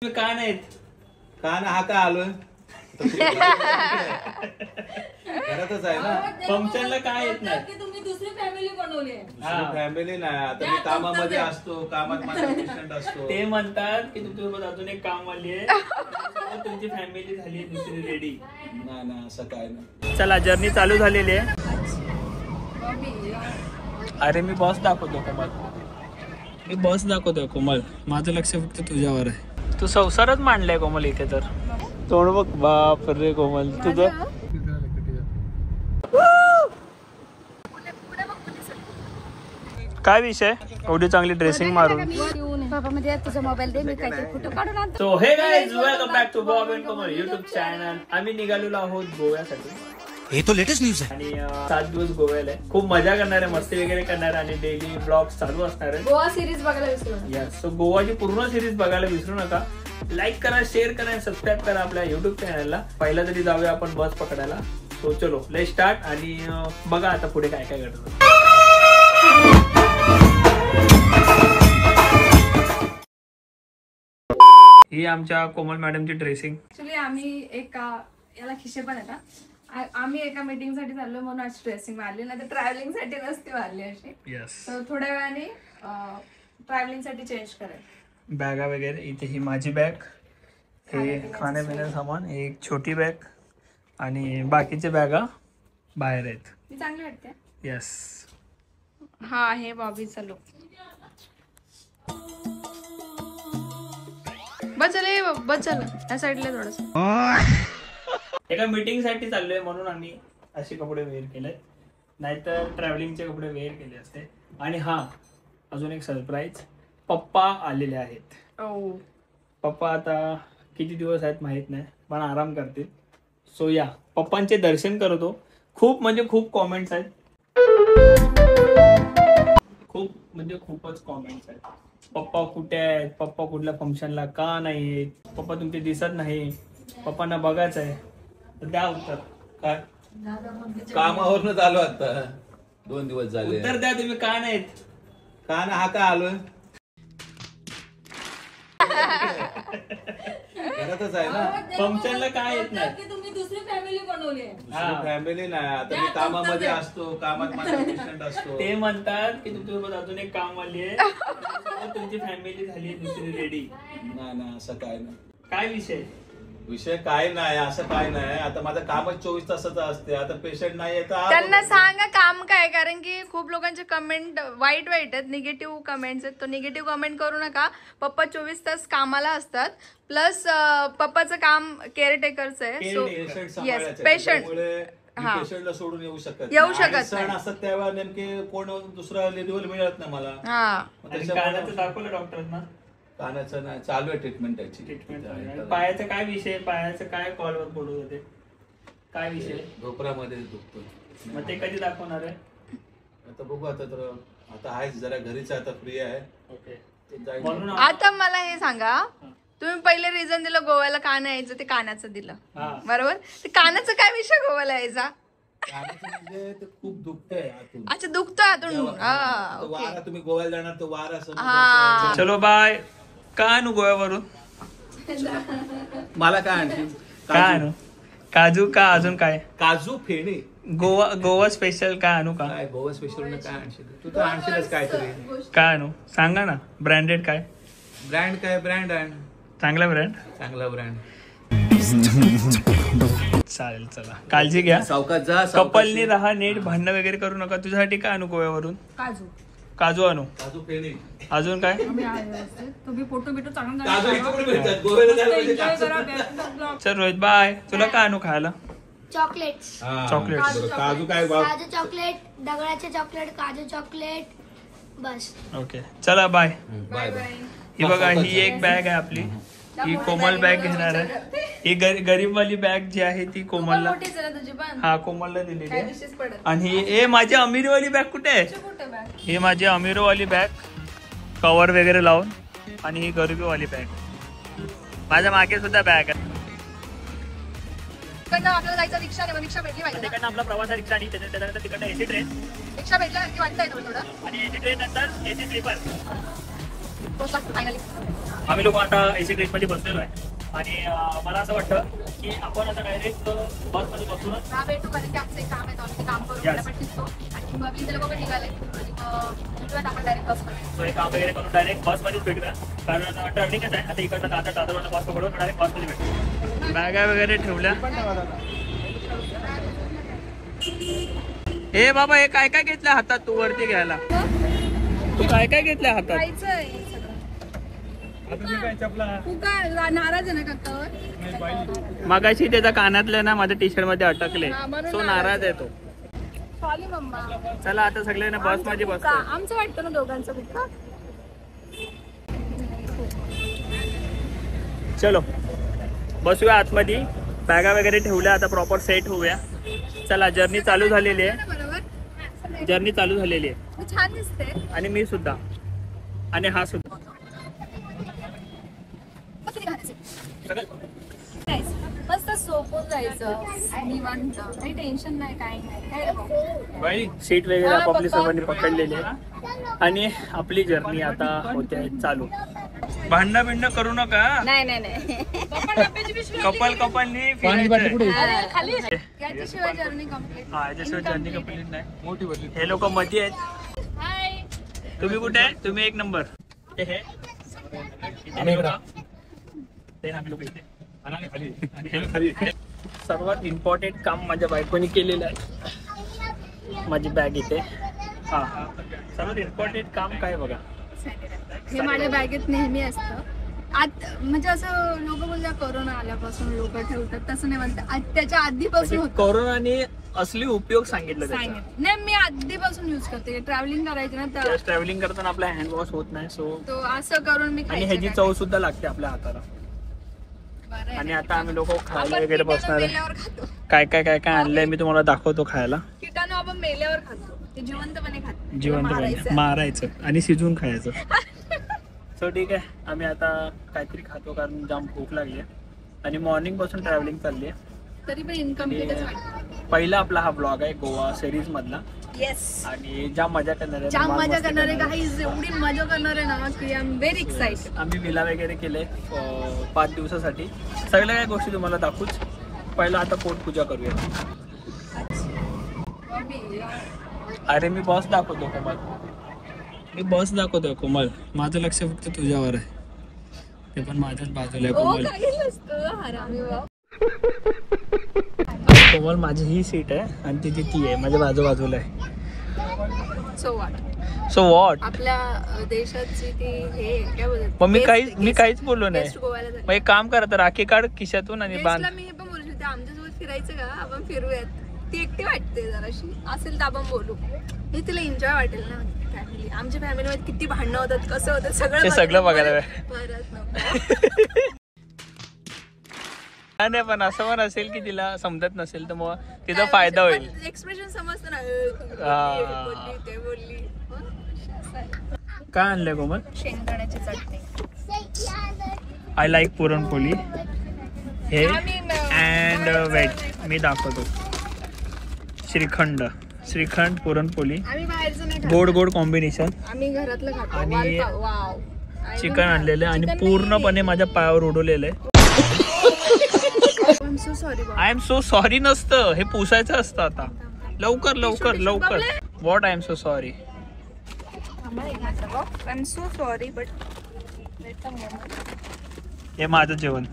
कान आहेत. कान हा का आलोय घरातच आहे ना. फंक्शनला काय येत नाही. तुम्ही दुसरी फॅमिली बनवली आहे. फॅमिली नाही. आता मी कामामध्ये असतो, कामात माझा पेशंट असतो. ते म्हणतात की तुमच्यासोबत अजून एक काम आली आहे, तुमची फॅमिली झाली दुसरी रेडी. नाही असं काय नाही. चला जर्नी चालू झालेली आहे. अरे मी बॉस दाखवतो कोमल, मी बॉस दाखवतोय कोमल. माझं लक्ष फक्त तुझ्यावर आहे. तू संसारच मांडलाय कोमल इथे तर. तोंड बघ. बाप रे कोमल तुझं. काय विषय एवढी चांगली ड्रेसिंग मारून. So hey guys, welcome back to Bob and Komal YouTube channel. आम्ही निघालेलो आहोत गोव्यासाठी. हे तो लेटेस्ट न्यूज आहे. आणि 7 दिवस गोव्याला आहे. खूप मजा करणार आहे, मस्ती वगैरे करणार आहे आणि डेली ब्लॉग चालू असणार आहे. गोवा सिरीज बघायला विसरू नका. यस, सो गोवाची पूर्ण सिरीज बघायला विसरू नका. लाईक करा, शेअर करा आणि सबस्क्राईब करा आपल्या युट्यूब चॅनलला. पहिला तरी जाऊया आपण बस पकडायला. सो चलो लेट्स स्टार्ट आणि बघा आता पुढे काय काय घडतं. ही आमच्या कोमल मॅडमची ड्रेसिंग. ऍक्च्युली आम्ही याला खिशे पण आहे. आम्ही एका मीटिंग साठी चाललो म्हणून आज ड्रेसिंग मारली, नाही तर ट्रॅव्हलिंग साठी नसती मारली अशी. यस, तर थोड्या वेळाने ट्रॅव्हलिंग साठी चेंज करेल. बॅगा वगैरे. इथे ही माझी बॅग, हे खाण्यापिण्याचं सामान, एक छोटी बॅग आणि बाकीचे बॅगा बाहेर आहेत. ती चांगली वाटते. यस, हा आहे बॉबीचा लुक. बचल या साईडला थोडस. एका मीटिंग साठी चाललोय म्हणून आम्ही असे कपडे वेअर केले, नाहीतर ट्रॅव्हलिंगचे कपडे वेअर केले असते. आणि हा अजून एक सरप्राईज, पप्पा आलेले आहेत. पप्पा आता किती दिवस आहेत माहित नाही, पण आराम करतील. सो या पप्पांचे दर्शन करतो. खूप म्हणजे खूप कॉमेंट्स आहेत, खूप म्हणजे खूपच कॉमेंट्स आहेत. पप्पा कुठे आहेत, पप्पा कुठल्या फंक्शनला का नाही आहेत, पप्पा तुमचे दिसत नाही, पप्पांना बघायचं आहे. तर द्या उत्तर. काय कामावरच आलो आता, 2 दिवस झाले. उत्तर द्या तुम्ही. का नाहीत? कान हा का आलोय घरातच आहे ना. फंक्शनला काय येत नाही. तुम्ही दुसरी फॅमिली बनवली आहे. फॅमिली नाही. आता मी कामामध्ये असतो, कामात माझा पेशंट असतो. ते म्हणतात की तुमच्यासोबत अजून एक काम आली आहे, तुमची फॅमिली झाली दुसरी रेडी. नाही असं काय नाही. काय विषय काय नाही, असं काय नाही. आता माझं कामच 24 तासाचं असते. आता पेशंट नाही तर त्यांना सांगा काम काय, कारण की खूप लोकांचे कमेंट वाईट आहेत, निगेटिव्ह कमेंट्स आहेत. तो निगेटिव्ह कमेंट करू नका. पप्पा 24 तास कामाला असतात. प्लस पप्पाचं काम केअरटेकरचं आहे. सो येस, पेशंटला सोडून येऊ शकत सण असतात त्यावेळेला नेमके कोण दुसरा लेडीवर मिळत नाही मला. कानाचं दाखवलं डॉक्टरांना. कानाचं नाही, चालू आहे ट्रीटमेंट त्याची. पायाचं काय विषय, पायाचं काय कॉलवर बोलत होते, काय विषय? ढोपरामध्ये दुखतो. मग ते कधी दाखवणार आहे? आता बघू. आता आहे जरा घरीच, आता फ्री आहे. ओके, म्हणून आता मला हे सांगा, तुम्ही पहिले रिझन दिलं गोव्याला का नाही यायचं, ते कानाचं दिलं बरोबर. ते कानाचं काय विषय गोव्याला यायचा? म्हणजे ते खूप दुखतंय आतून. अच्छा, दुखतोय आतून. वारा, तुम्ही गोव्याला जाणार तो वारा. चलो बाय. काय आणू गोव्यावरून? मला काय आणखी काय आणू? काजू का अजून काय? काजू फेणे. गोवा स्पेशल काय आणू का? काय गोवा स्पेशल काय आणशील तू? तर आणशीलच काहीतरी. काय आणू सांगा ना. ब्रँडेड काय? ब्रँड काय? ब्रँड आण. चांगला ब्रँड. चांगला ब्रँड चालेल. चला, काळजी घ्या. सावकाश जा. कपलनी राहा नीट, भांडणं वगैरे करू नका. तुझ्यासाठी काय आणू गोव्यावरून? काजू आणू. काजू फेणे. अजून काय? तुम्ही फोटो बिटो काजू इथे पण मिळतात गोव्याला. चल रोहित बाय. तुला काय आणू खायला? चॉकलेट्स. चॉकलेट. काजू काय? काजू चॉकलेट, दगडाचे चॉकलेट, काजू चॉकलेट, बस. ओके, चला बाय. Bye bye. ही बघा, ही एक बॅग आहे आपली. ही कोमल बॅग घेणार आहे. ही गरीबवाली बॅग जी आहे ती कोमलला. हा, कोमलला दिलेली आहे. आणि ही माझी अमीरवाली बॅग कुठे आहे? ही माझी अमीरवाली बॅग, कव्हर वगैरे लावून. आणि ही गरीबवाली बॅग. माझ्या मागे सुद्धा बॅग आहे. आपल्याला जायचं रिक्षा भेटली पाहिजे. तिकडनं आपला प्रवास रिक्षा आणि त्याच्यानंतर तिकडनं एसी ट्रेन. रिक्षा भेटला की वाटतंय थोडं. आणि एसी ट्रेन नंतर एसी स्लीपर. फायनली आम्ही लोक आता एसी ट्रेनमध्ये बसलेलो आहे आणि मला असं वाटतं की आपण आता डायरेक्ट बसमध्ये बसूनच भेटू कारण की आमचं एक काम आहे, आम्ही काम करून Yes. पण शिकतो आणि मग इथे लोक निघाले आणि मग आपण डायरेक्ट बस तो एक काम वगैरे करून डायरेक्ट बसमध्येच भेटूया कारण ट्रॅव्हलिंगच आहे. आता इकडनं दादरवरनं बस पकडून डायरेक्ट बसमध्ये भेटू. बॅगा वगैरे ठेवल्या. हे बाबा हे काय काय घेतलं हातात तू वरती घ्यायला? तू काय काय घेतलं हातात? तू काय नाराज आहे ना काकावर? मगाशी त्याच्या कानातलं ना माझ्या टी शर्ट मध्ये अटकले, हा, म्हणून तो नाराज आहे तो. Sorry mamma. चला आता सगळ्यांना बस मध्ये बसतो. आमचं वाटतं ना दोघांचं बुक्का. चलो बसूया आतमध्ये. बॅगा वगैरे ठेवल्या, आता प्रॉपर सेट होऊया. चला जर्नी चालू झालेली आहे. बरोबर जर्नी चालू झालेली आहे तू छान दिसते. आणि मी सुद्धा आणि हा सुद्धा. मस्त झोपून जायचं निवांत, काही टेन्शन नाही, काय नाही. काय रे भाऊ? सीट वगैरे आपापली सर्वांनी पकडलेली आहे आणि आपली जर्नी आता होते चालू. भांडणं बिंडणं करू नका. नाही नाही नाही. कपलनी अरे, खाली याच्याशिवाय जर्नी कम्प्लीट. हा याच्याशिवाय जर्नी कंप्लीट नाही. हे लोक मध्ये आहेत. हाय. तुम्ही कुठे आहे? तुम्ही एक नंबर. हे सर्वात इम्पॉर्टंट काम माझ्या बायकोनी केलेलं आहे. माझी बॅग इथे. हा सर्वात इम्पॉर्टंट काम काय बघा, हे माझ्या बॅगेत नेहमी असतं. म्हणजे असं लोक बोलतात कोरोना आल्यापासून लोक ठेवतात, तसं नाही म्हणतात. त्याच्या आधीपासून होतं. कोरोनाने असली उपयोग सांगितलं त्याचा. सांगितलं नाही, मी आधीपासून युज करते. ट्रॅव्हलिंग करायची ना तर ट्रॅव्हलिंग करताना आपला हँड वॉश होत नाही, सो तो असं करून मी आणि खायचे ह्याची काय. चव सुद्धा लागते आपल्या हाताला. बरं आहे. आणि आता आम्ही लोक खायला आपण वगैरे किटाणू बसणार आहे. मेल्यावर खातो. काय काय काय काय आणलंय मी तुम्हाला दाखवतो खायला. किटाणू आपण मेल्यावर खातो, ते जिवंतपणे खातो. जिवंत मारायचं. मारायचं आणि शिजवून खायचं. सो ठीक आहे, आम्ही आता काहीतरी खातो कारण जाम भूक लागली आहे आणि मॉर्निंग पासून ट्रॅव्हलिंग चालली आहे. तरी पण इनकम्प्लीटच वाटतं. पहिला आपला हा ब्लॉग आहे गोवा सिरीज मधला येस. आणि जाम मजा करणार आहे. जाम धमाल मजा मस्ती करणार आहे करणार आहे. गाईज, एवढी मजा करणार आहे ना की आय एम व्हेरी एक्साइटेड. आम्ही विला वगैरे केले 5 दिवसासाठी. सगळ्या काही गोष्टी तुम्हाला दाखवूच. पहिला आता पोट पूजा करूया. अरे मी बस दाखवतो कोमल, मी बस दाखवतोय कोमल. माझं लक्ष फक्त तुझ्यावर आहे. ते पण माझ्याच बाजूला आहे ओ कोमल. काय नसतं हरामी बाप. कोमल माझी ही सीट आहे आणि तिची ती आहे माझ्या बाजूला आहे. So what, so what. आपल्या देशाची ती हे काय बोलतात. मग मी काहीच बोललो नाही. बेस्ट गोव्याला झाली. मग एक काम करा तर राखी काढ खिशातून आणि बांध. बेस्टला मी हे पण बोलू शकते, आमच्यासोबत फिरायचं का, आपण फिरूयात. ती एकटी वाटते जराशी, असेल तर आपण बोलू. हे तिला एन्जॉय वाटेल ना. फॅमिली, आमच्या फॅमिलीमध्ये किती भांडणं होतात, कसं होतं ते सगळं बघायला परत नको. नाही पण असं पण असेल की तिला समजत नसेल तर मग तिचा फायदा होईल. एक्सप्रेशन समजतं ना. हा. बोलली ते बोलली. काय आणलंय कोमल? शेंगदाण्याची चटणी. I like puran poli. हे अँड वेट मी दाखवतो. श्रीखंड पुरणपोळी, आम्ही बाहेरचं नाही खात. गोड गोड कॉम्बिनेशन. आम्ही घरातलं खातो. आणि वाव. चिकन आणलेलं आहे आणि पूर्णपणे माझ्या पायावर उडवलेलं आहे. I'm so sorry बाबा. आय एम सो सॉरी नसतं, हे पुसायचं असतं आता. लवकर. What I am so sorry. I'm so sorry but हे माझं जेवण,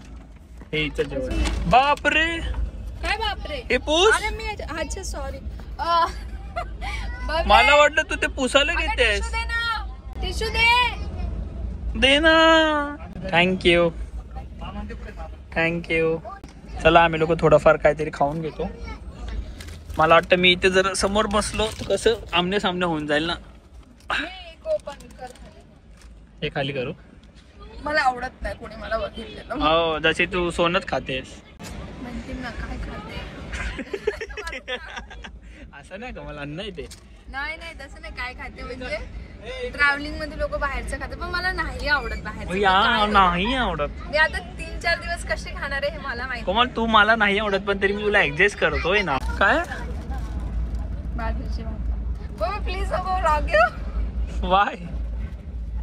हे हिचं जेवण. बापरे काय बापरे. हे पूस. अरे मी अच्छा सॉरी. मला वाटलं तू ते पुसायला घेतेस. टिश्यू दे ना. थँक्यू. चला आम्ही लोक थोडंफार काहीतरी खाऊन घेतो. मला वाटतं मी इथे जर समोर बसलो तर कसं आमने सामने होऊन जाईल ना. हे खाली करू. मला आवडत नाही कोणी मला बघितलेलं. हो जशी तू सोनच खातेस. म्हणते ना काय खाते. असं नाही का मला अन्न येते. नाही तसं नाही. काय खाते म्हणजे ट्रॅव्हलिंग मध्ये लोक बाहेरचं खाते पण मला नाही आवडत बाहेरचं. नाही आवडत. मी आता 3-4 दिवस कसे खाणार आहे हे मला माहिती. कोमल तू मला नाही आवडत पण तरी मी तुला ऍडजस्ट करतोय ना. काय बाजरीची भाकर. Please vlog you. वाय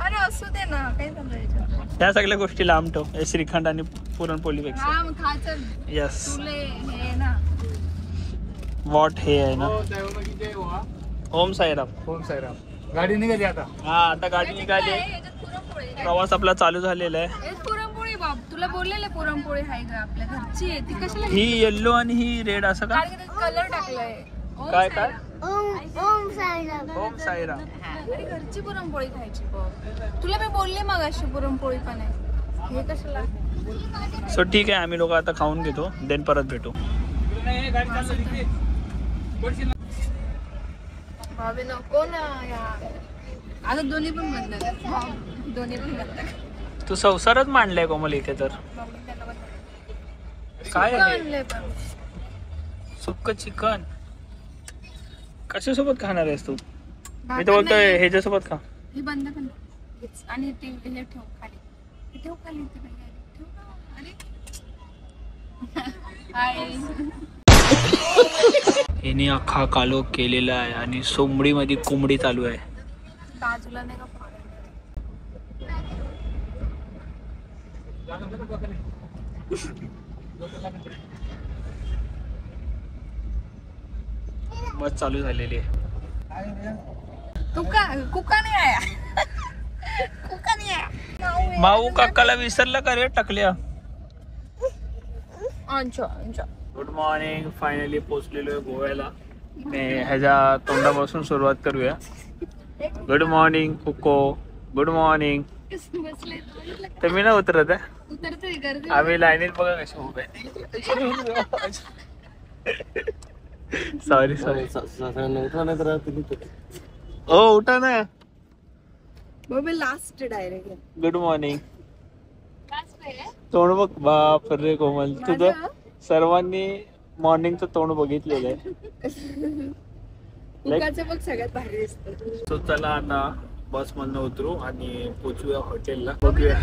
अरे असू दे ना, काही समजायचं. ह्या सगळ्या गोष्टी लांब ठेव, हे श्रीखंड आणि पुरणपोळीपेक्षा. हा मग खा चल. यस, तुले हे ना. वॉट हे आहे ना. ओम साईराम. ओम साईराम. गाडी निघाली आता. हा आता गाडी निघाली, प्रवास आपला चालू झालेला आहे. पुरणपोळी बाप, तुला बोललेले पुरणपोळी आहे का आपल्या घरची आहे ती, कशाला ही येल्लो आणि ही रेड असं का? कलर टाकलाय. काय काय? ओम साईराम. ओम साईराम. अरे घरची पुरणपोळी खायची बघ. तुला मी बोलले मग अशी पुरणपोळी पण आहे, हे कशाला? सो ठीक आहे, आम्ही लोक आता खाऊन घेतो, देन परत भेटू. भाभी नको ना यार. आता दोन्ही पण बंद, दोन्ही पण बंद. तू संसारच मांडलाय कोमल इथे तर. काय आहे? आणलंय पण सुक्क चिकन कशासोबत खाणार आहेस तू? मी तर बोलतोय ह्याच्यासोबत खा. हे बंद पण आणि ते हे ठेव खाली, हे ठेव खाली, ते ठेव ना. अरे हिने अख्खा कालो केलेला आहे आणि सोमडी मध्ये कोंबडी चालू आहे. बाजूला नाही का मस्त चालू झालेली आहे. कुका नाही आया. कुका नाही आया. माऊ काकाला विसरला का रे टकल्या? Good morning. फायनली पोहोचलेलो आहे गोव्याला. ह्याच्या तोंडापासून सुरुवात करूया. गुड मॉर्निंग कुको. Good morning. तर मी ना उतरत आहे, आम्ही लाईनीत बघा कसे उभे. Sorry sorry. ओ उठा ना. Last direct. Good morning. तोंड बघ. बाप रे कोमल, तुझं सर्वांनी मॉर्निंगचं तोंड बघितलेलं आहे. बघ सगळ्यात भारी दिसतं. तो चला आता बस मधनं उतरू आणि पोचूया हॉटेलला. बघूया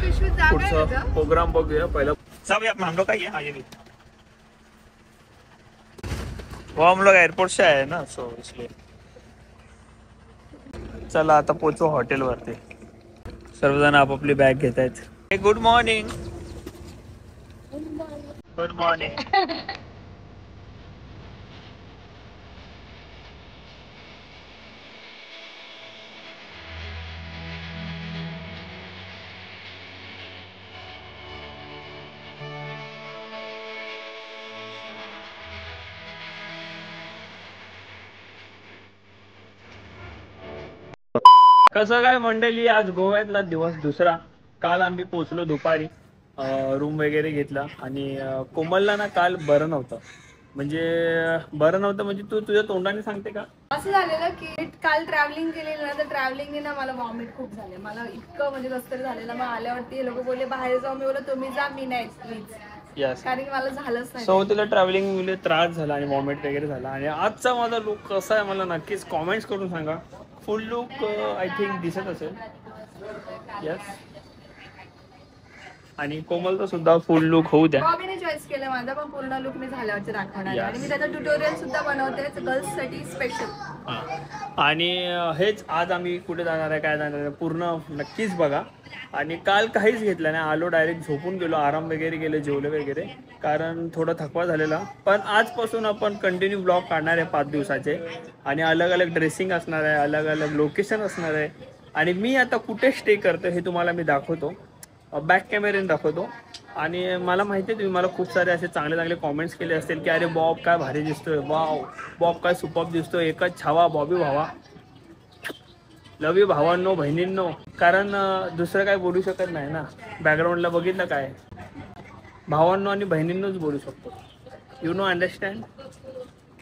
पुढचा प्रोग्राम बघूया. पहिला सब हम लोग का ये आगे भी वो हम लोग एयरपोर्ट से आए ना, सो इसलिए. चला आता पोचू हॉटेल वरती. सर्वजण आपापली बॅग घेत आहेत. Good morning. Good morning. कसं काय मंडळी, आज गोव्यातला दिवस दुसरा. काल आम्ही पोहोचलो दुपारी, रूम वगैरे घेतला आणि कोमलला ना काल बरं नव्हतं. म्हणजे तू तुझ्या तोंडाने सांगते का? असं झालेलं की काल ट्रॅव्हलिंग केलेलं ना, तर ट्रॅव्हलिंगने ना मला वॉमिट खूप झाले. मला इतकं म्हणजे कसं तरी झालेलं. मग आल्यावरती हे लोक बोलले बाहेर जाऊ. मी बोलले तुम्ही जा, मी नाही प्लीज, यस. कारण की मला झालंच नाही. सो तिला ट्रॅव्हलिंग मुळे त्रास झाला आणि वॉमिट वगैरे झाला. आणि आजचा माझा लुक कसा आहे मला नक्कीच कॉमेंट्स करून सांगा. फुल लुक आय थिंक दिसत असेल. यस. आणि कोमलचा सुद्धा फुल लुक होऊ द्या. बॉबीने चॉईस केलं माझा, पण पूर्ण लुक मी झाल्यावरती दाखवणार. आणि मी त्याचं ट्युटोरियल सुद्धा बनवते गर्ल्ससाठी स्पेशल. आणि हेच आज आम्ही कुठे जाणार आहे, काय जाणार आहे, पूर्ण नक्कीच बघा. आणि काल काहीच घेतलं नाही, आलो डायरेक्ट झोपून गेलो, आराम वगैरे केले, जेवले वगैरे, कारण थोडा थकवा झालेला. पण आजपासून आपण कंटिन्यू ब्लॉग काढणार आहे 5 दिवसाचे. आणि अलग अलग ड्रेसिंग असणार आहे, अलग अलग लोकेशन असणार आहे. आणि मी आता कुठे स्टे करतो हे तुम्हाला मी दाखवतो, बॅक कॅमेऱ्याने दाखवतो. आणि मला माहिती आहे तुम्ही मला खूप सारे असे चांगले चांगले कॉमेंट्स केले असतील की अरे बॉब काय भारी दिसतोय, वाव बॉब काय सुपर्ब दिसतोय, एकच छावा बॉबी भावा. लव यू भावांनो, बहिणींनो. कारण दुसरं काय बोलू शकत नाही ना. बॅकग्राऊंडला बघितलं काय, भावांनो आणि बहिणींनोच बोलू शकतो. You know understand.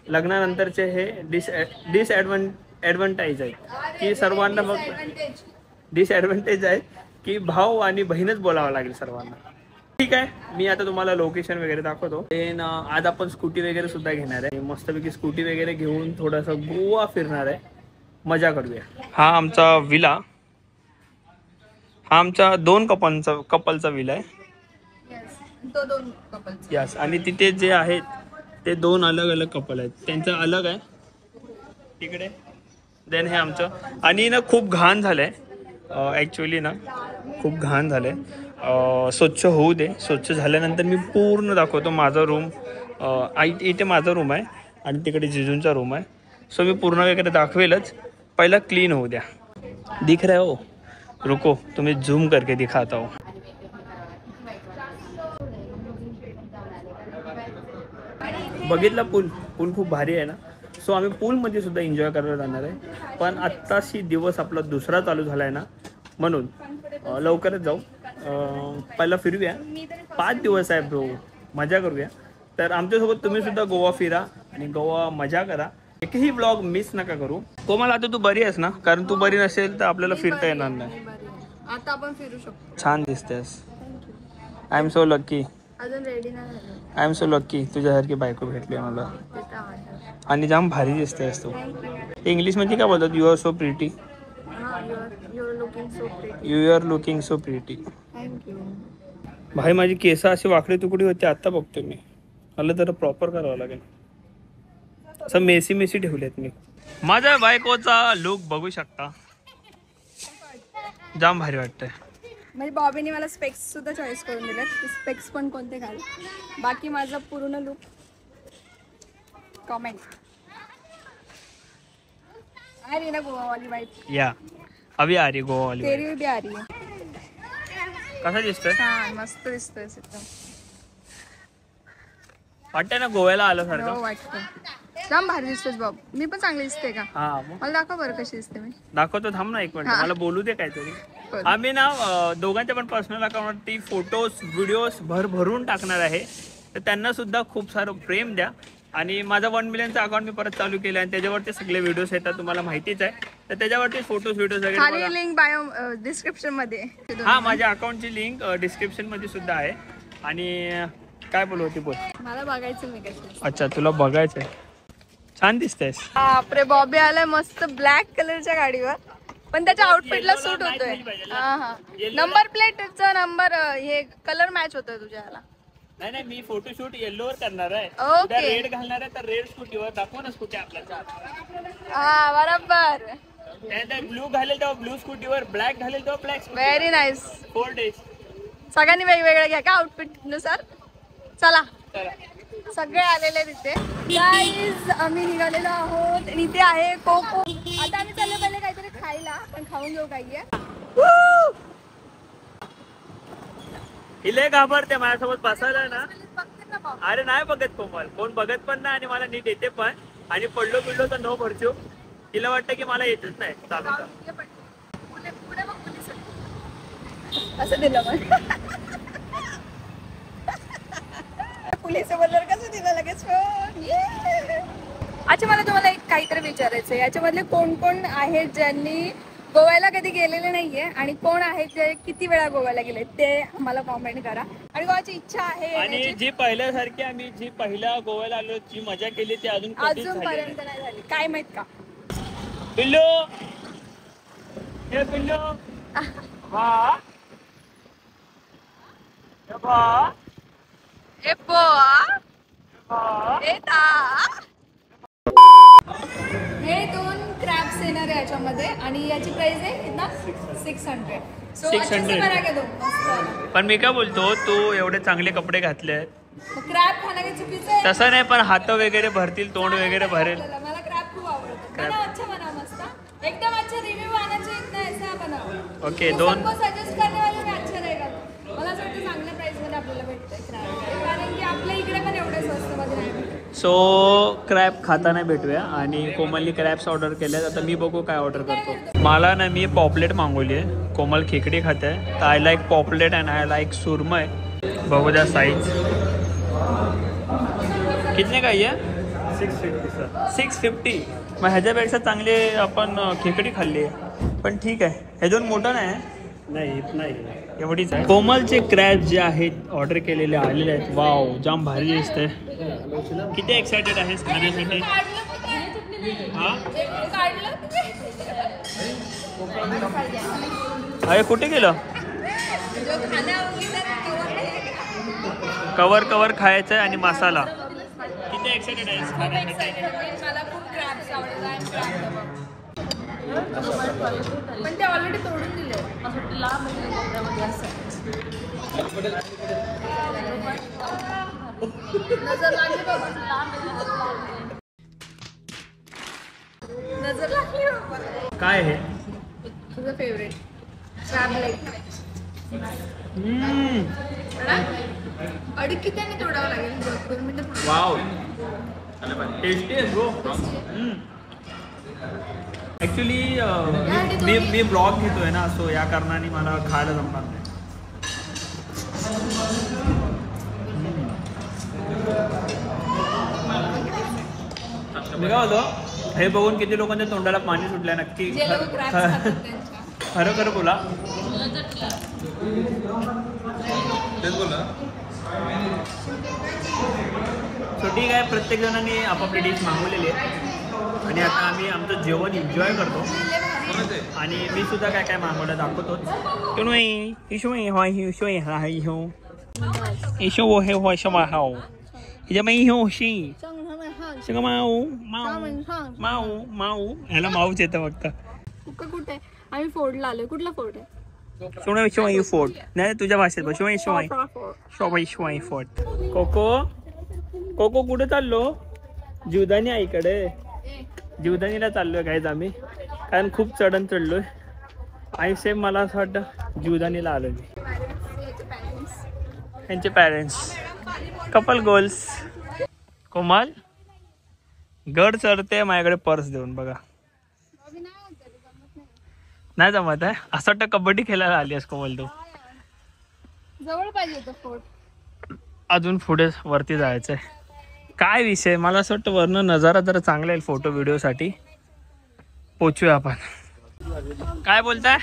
लग्नानंतरचे हे डिसएडव्हान्टेज आहेत की सर्वांना मग डिसएडव्हान्टेज आहे की भाऊ आणि बहीणच बोलावं लागेल सर्वांना. ठीक आहे, मी आता तुम्हाला लोकेशन वगैरे दाखवतो. आज आपण स्कूटी वगैरे सुद्धा घेणार आहे. मस्तपैकी स्कूटी वगैरे घेऊन थोडंसं गोवा फिरणार आहे, मजा करूया. हा आमचा विला, हा आमचा 2 कपलचा विला आहे. तो 2 कपल्स. यस. आणि तिथे जे आहेत ते 2 अलग अलग कपल आहेत, त्यांचं अलग आहे तिकडे. देन हे आमचं. आणि ना खूप घाण झालंय ॲक्च्युली ना खूप घाण झालं आहे. स्वच्छ होऊ दे. स्वच्छ झाल्यानंतर मी पूर्ण दाखवतो माझा रूम. इथे माझा रूम आहे आणि तिकडे जिजूंचा रूम आहे. सो मी पूर्ण वगैरे दाखवेलच. पहिला क्लीन होऊ द्या. दिख रहा हो? रुको, तुम्ही झूम करके दिखाता हो. बघितला पूल खूप भारी आहे ना. सो आम्ही पूलमध्ये सुद्धा एन्जॉय करायला जाणार आहे. पण आत्ताशी दिवस आपला दुसरा चालू झाला आहे ना, म्हणून लवकरच जाऊ. पहिला फिरूया. 5 दिवस आहे ब्रो, मजा करूया. तर आमच्यासोबत तुम्ही सुद्धा गोवा फिरा आणि गोवा मजा करा. एकही ब्लॉग मिस नका करू. कोमल आता तू बरी आहेस ना? कारण तू बरी नसेल तर आपल्याला फिरता येणार नाही. आता आपण फिरू शकतो. छान दिसतेस. I am so lucky. अजून रेडी नाही झालं. आय एम सो लकी तुझ्यासारखी बायको भेटली मला. ते तर आहे. आणि जाम भारी दिसतेस तू. इंग्लिशमध्ये काय बोलतात? You are so pretty. You're looking so pretty. You are looking so pretty. Thank you. भाई माझी केस अशी वाकडी तुकडी होती आता बघतोय मी. मला जरा प्रॉपर करावं लागेल. असं मेसी ठेवलेत मी. माझ्या बायकोचा लुक बघू शकता. जाम भारी वाटतंय. म्हणजे बॉबीने मला स्पेक्स सुद्धा चॉईस करून दिले. स्पेक्स पण कोणते घाल. बाकी माझा पूर्ण लुक कमेंट. आ रही ना गोवा वाली वाइब. या अभी आ रही गोवा वाली. तेरी भी आ रही है. कसा दिसतोय? छान मस्त दिसतोय एकदम. वाटतंय ना गोव्याला आलं हो सारखं. वाटतं. जाम भारी दिसतोस बाब. मी पण चांगली दिसते का? हा मग मला दाखव बरं कशी दिसते मी. दाखवतो. थांब ना एक मिनिट, हा. मला बोलू दे काहीतरी. बोल. आम्ही ना दोघांच्या पण पर्सनल अकाउंटवरती फोटोज व्हिडिओज भरून टाकणार आहे. तर त्यांना सुद्धा खूप सारं प्रेम द्या. आणि माझा 1 मिलियनचा अकाउंट मी परत चालू केलं आणि त्याच्यावरती सगळे व्हिडिओज येतात, तुम्हाला माहितीच आहे. तर त्याच्यावरती फोटोज व्हिडिओज वगैरे खाली लिंक बायो डिस्क्रिप्शन मध्ये. हा माझ्या अकाउंटची लिंक डिस्क्रिप्शन मध्ये सुद्धा आहे. आणि काय बोलू होती बोल. मला बघायचं मी कशी. अच्छा तुला बघायचंय. छान दिसतेस. बापरे बॉबी आलाय मस्त ब्लॅक कलरच्या गाडीवर. पण त्याच्या आउटफिटला सूट होतोय. हा नंबर प्लेटचा नंबर हे कलर मॅच होतोय तुझ्याला. नाही मी फोटोशूट येल्लोवर करणार आहे. ओके. रेड घालणार आहे तर रेड स्कूटीवर दाखव ना स्कूटी आपल्याला. हा बरोबर. त्यानंतर ब्लू घालेल तेव्हा ब्लू स्कूटीवर, ब्लॅक घालेल तेव्हा ब्लॅक. Very nice. 4 डेज. सगळ्यांनी वेगवेगळ्या घ्या का आउटफिट नुसार. चला सगळे आलेले तिथे. गाईज आम्ही निघालेलो आहोत. आणि इथे आहे कोको. आता आम्ही चाललो पहिले काहीतरी खायला. पण खाऊन घेऊ काही. हिले घाबरते माझ्यासोबत बसायला ना. अरे नाही बघत कोमल, कोण बघत पण नाही आणि मला नीट येते पण. आणि पडलो बिडलो तर नो भरचो. तिला वाटतं की मला येतच नाही चालवता. असं दिलं मग. पोलीस बरोबर कसं दिलं लगेच. अच्छा मला तुम्हाला एक काहीतरी विचारायचं आहे. याच्यामधले कोण कोण आहेत ज्यांनी गोव्याला कधी गेलेले नाहीये आणि कोण आहेत जे किती वेळा गोव्याला गेले ते मला कॉमेंट करा. आणि गोव्याची इच्छा आहे आणि जी पहिल्यासारखी आम्ही जी पहिल्या गोव्याला आलो जी मजा केली ती अजूनपर्यंत नाही झाली. काय माहित का. पिल्लू हे पिल्लू वा ए पोआ एता. हे 2 क्रॅब्स येणार आहे याच्यामध्ये आणि याची प्राइस आहे ना 600. सो 600. पण मी काय बोलतो, तू एवढे चांगले कपडे घातले आहेत. क्रॅब खाणं काही चुकीचं आहे. तसं नाही, पण हात वगैरे भरतील, तोंड वगैरे भरेल. मला क्रॅब खूप आवडतो. बनाव अच्छा बनाव मस्त एकदम अच्छा. रिव्ह्यू आना चाहिए इतना ऐसा बनाव. ओके 2 सबको सजेस्ट करने वाले में अच्छा रहेगा. मला असं वाटतं चांगल्या प्राइस मध्ये आपल्याला भेटतंय क्रॅब. कारण की आपल्या इकडे पण एवढे स्वस्त मध्ये नाही भेटत. सो क्रॅब खाताना भेटूया. आणि कोमलनी क्रॅब्स ऑर्डर केल्यात. आता मी बघू काय ऑर्डर करतो. मला ना मी पॉपलेट मागवली आहे. कोमल खेकडी खात आहे. तर आय लाईक पॉपलेट अँड आय लाईक सुरमय. बघू द्या साईज कितने का आहे. 650 सर. 650. मग ह्याच्यापेक्षा चांगले आपण खेकडी खाल्ली आहे. पण ठीक आहे, ह्याच्यावर मोठं नाही नाही एवढीच आहे. कोमलचे क्रॅब जे आहेत ऑर्डर केलेले आलेले आहेत. वाव जाम भारी दिसते. किती एक्सायटेड आहेस खाण्यासाठी. अरे कुठे गेलं. कवर खायचं आहे आणि मसाला. किती एक्सायटेड आहेस खाण्यासाठी. मला खूप क्रॅब्स आवडतात. पण ते ऑलरेडी तोडून दिले. नजर लागली बाबा. नजर लागली बाबा. काय आहे तुझं फेवरेट क्रॅब लेग. अडकी त्याने तोडावं लागेल. 2 मिनिटं. वाव टेस्टी आहे ब्रो. ऍक्च्युली मी ब्लॉग घेतोय ना, सो या कारणाने मला खायला जमणार नाही. मी काय होतो हे बघून किती लोकांच्या तोंडाला पाणी सुटलंय नक्की. जे लोक क्रॅब्स खातात त्यांच्या. खरं खरं बोला. सो ठीक आहे, प्रत्येक जणांनी आपापली डिश मागवलेली आहे आणि आता आम्ही आमचं जेवण एन्जॉय करतो. आणि मी सुद्धा काय काय मागवलं दाखवतो. ह्याला माऊच येतं फक्त. कुठे आम्ही फोर्टला आलोय. कुठला फोर्ट आहे? शिवाई फोर्ट नाही तुझ्या भाषेत बघ. शिवाई फोर्ट. कोको कुठे चाललो? जीवदानी आईकडे. जीवदानीला चाललोय काहीच आम्ही, कारण खूप चढण चढलोय. आणि सेम मला असं वाटतं जीवदानीला आलोय मी. त्यांचे पॅरेंट्स कपल गोल्स. कोमल गड चढते माझ्याकडे पर्स देऊन बघा. नाही जमत आहे. असं वाटतं कबड्डी खेळायला आली आहेस कोमल तू. जवळ पाहिजे होतं फोर्ट. अजून पुढे वरती जायचंय. काय विषय, मला असं वाटतं वरनं नजारा जरा चांगला येईल फोटो व्हिडिओसाठी. पोचूया आपण. काय बोलताय?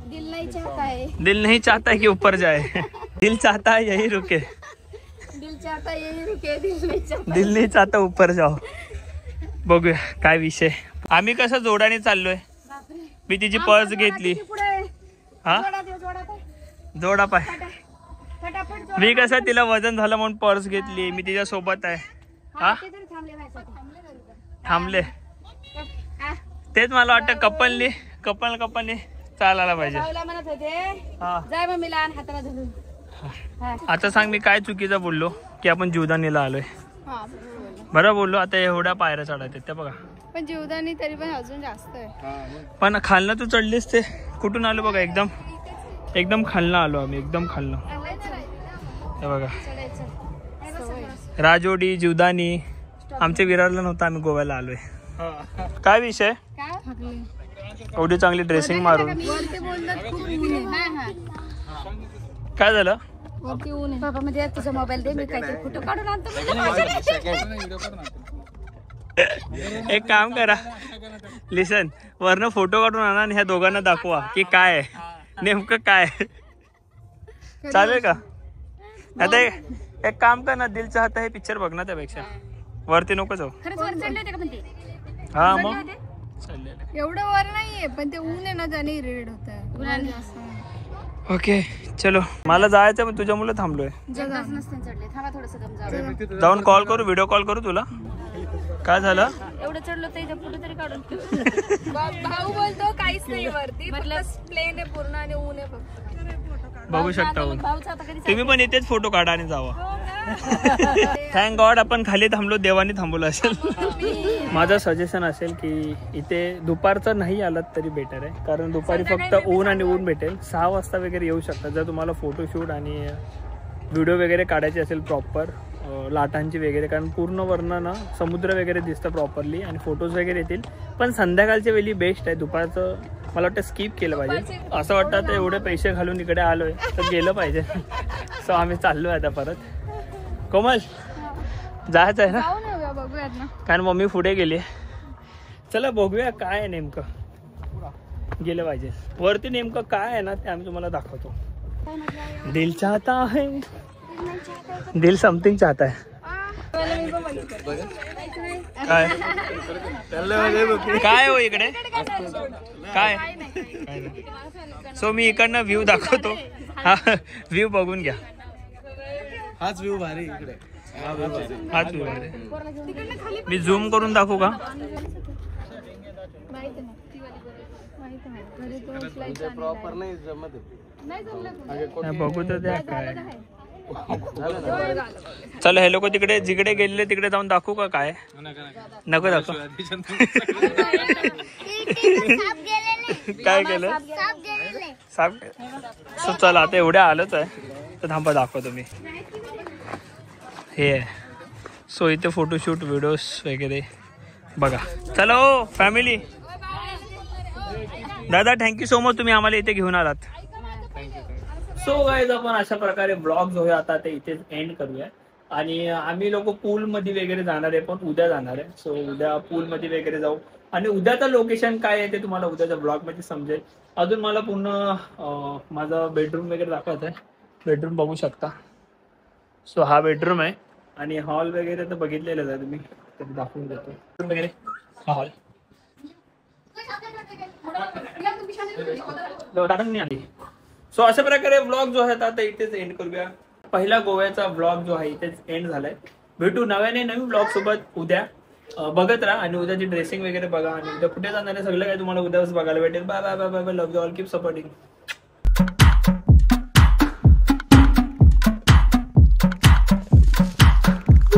दिल नाही चाहता है. दिल नहीं चाहता कि ऊपर जाए. दिल चाहता है यही रुके. दिल चाहता है यही रुके. दिल नहीं चाहता. दिल नहीं चाहता ऊपर जाओ. बघूया काय विषय. आम्ही कसं जोडाने चाललोय. मी तिची पर्स घेतली. हा जोडा पाय. मी कसं तिला वजन झालं म्हणून पर्स घेतली. मी तिच्या सोबत आहे. हा थांबले. तेच मला वाटतं कपलने चालायला पाहिजे. आता सांग मी काय चुकीचं बोललो की आपण जीवदानीला आलोय. बरं बोललो. आता एवढ्या पायऱ्या चढायच्या त्या बघा. पण जीवदानी तरी पण अजून जास्त आहे. पण खालनं तू चढलीस ते कुठून आलो बघा. एकदम खालनं आलो आम्ही. एकदम खालनं हे बघा. राजोडी जीवदानी. आमच्या विरारला नव्हतं, आम्ही गोव्याला आलोय. काय विषय एवढी चांगली ड्रेसिंग मारून काय झालं? बाबा म्हणजे तुझा मोबाईल दे, मी काहीतरी फोटो काढून आणतो. एक काम करा, लिसन वरनं फोटो काढून आणा आणि ह्या दोघांना दाखवा की काय आहे नेमकं काय. चालेल का? आता एक काम कर ना, दिल चाहता है पिक्चर बघ ना, त्यापेक्षा वरती नको जाऊ. हा मग एवढं वर नाहीये, पण ते ऊन आहे ना त्याने रेड होत. ओके चलो, मला जायचं पण तुझ्या मुलं थांबलोय. जाऊन कॉल करू, व्हिडिओ कॉल करू तुला. काय झालं? एवढं चढलो तर फोटो तरी काढून. भाऊ बोलतो काहीच नाही वरती, प्लेन आहे पूर्ण आणि ऊन आहे फक्त. बघू शकता तुम्ही पण इथेच फोटो काढा आणि जावा. थँक गॉड आपण खाली थांबलो, देवानी थांबवलं असेल. माझं सजेशन असेल की इथे दुपारचं नाही आलात तरी बेटर आहे, कारण दुपारी फक्त ऊन आणि ऊन भेटेल. 6 वाजता वगैरे येऊ शकतात जर तुम्हाला फोटोशूट आणि व्हिडिओ वगैरे काढायचे असेल प्रॉपर लाटांची वगैरे, कारण पूर्ण वर्ण ना समुद्र वगैरे दिसतं प्रॉपरली आणि फोटोज वगैरे येतील. पण संध्याकाळच्या वेळी बेस्ट आहे. दुपारचं मला वाटतं स्किप केलं पाहिजे. असं वाटतं आता एवढे पैसे घालून इकडे आलोय तर गेलं पाहिजे. सो आम्ही चाललोय आता परत. कोमल जायचं आहे ना, कारण मम्मी पुढे गेली. चला बघूया काय आहे नेमकं. गेलं पाहिजे वरती. नेमकं काय आहे ना ते आम्ही तुम्हाला दाखवतो. दिल चाहता है, दिल समथिंग चाहता है. काय काय हो इकडे काय? सो मी इकडनं व्ह्यू दाखवतो. हा व्ह्यू बघून घ्या. हाच व्ह्यू भारी इकडे. हाच व्ह्यू भारी. मी झूम करून दाखवू का? माहित आहे घरी तो फ्लाईट प्रॉपर नाही जमत नाही जमलं बघू तर द्या काय. चल हे लोक तिकडे जिकडे गेलेले तिकडे जाऊन दाखवू का काय? नको दाखव. काय केलं? साप. सो चला आता एवढ्या आलंच आहे तर थांबा दाखवतो मी. हे आहे. सो इथे फोटोशूट व्हिडिओज वगैरे बघा. चलो फॅमिली. दादा थँक्यू सो मच, तुम्ही आम्हाला इथे घेऊन आलात. सो गाईज आपण अशा प्रकारे ब्लॉग जो आहे आता ते इथेच एंड करूया. आणि आम्ही लोक पूल मध्ये वगैरे जाणार आहे, पण उद्या जाणार आहे. सो उद्या पूल मध्ये वगैरे जाऊ आणि उद्याचं लोकेशन काय आहे ते तुम्हाला उद्याच्या ब्लॉग मध्ये समजेल. अजून मला पूर्ण माझं बेडरूम वगैरे दाखवायचं आहे. बेडरूम बघू शकता. सो हा बेडरूम आहे आणि हॉल वगैरे तर बघितलेलं आहे तुम्ही, तरी दाखवून देतो. बेडरूम वगैरे हा हॉल नाही आली. सो अशा प्रकारे ब्लॉग जो आहे आता इथेच एंड करूया. पहिला गोव्याचा ब्लॉग जो आहे इथेच एंड झालाय. भेटू नव्याने नवीन ब्लॉग सोबत उद्या. बघत राहा आणि उद्याची ड्रेसिंग वगैरे बघा आणि उद्या कुठे जाणार आहे सगळं काही तुम्हाला उद्याच बघायला भेटेल. Bye bye bye bye. Love you all. Keep supporting.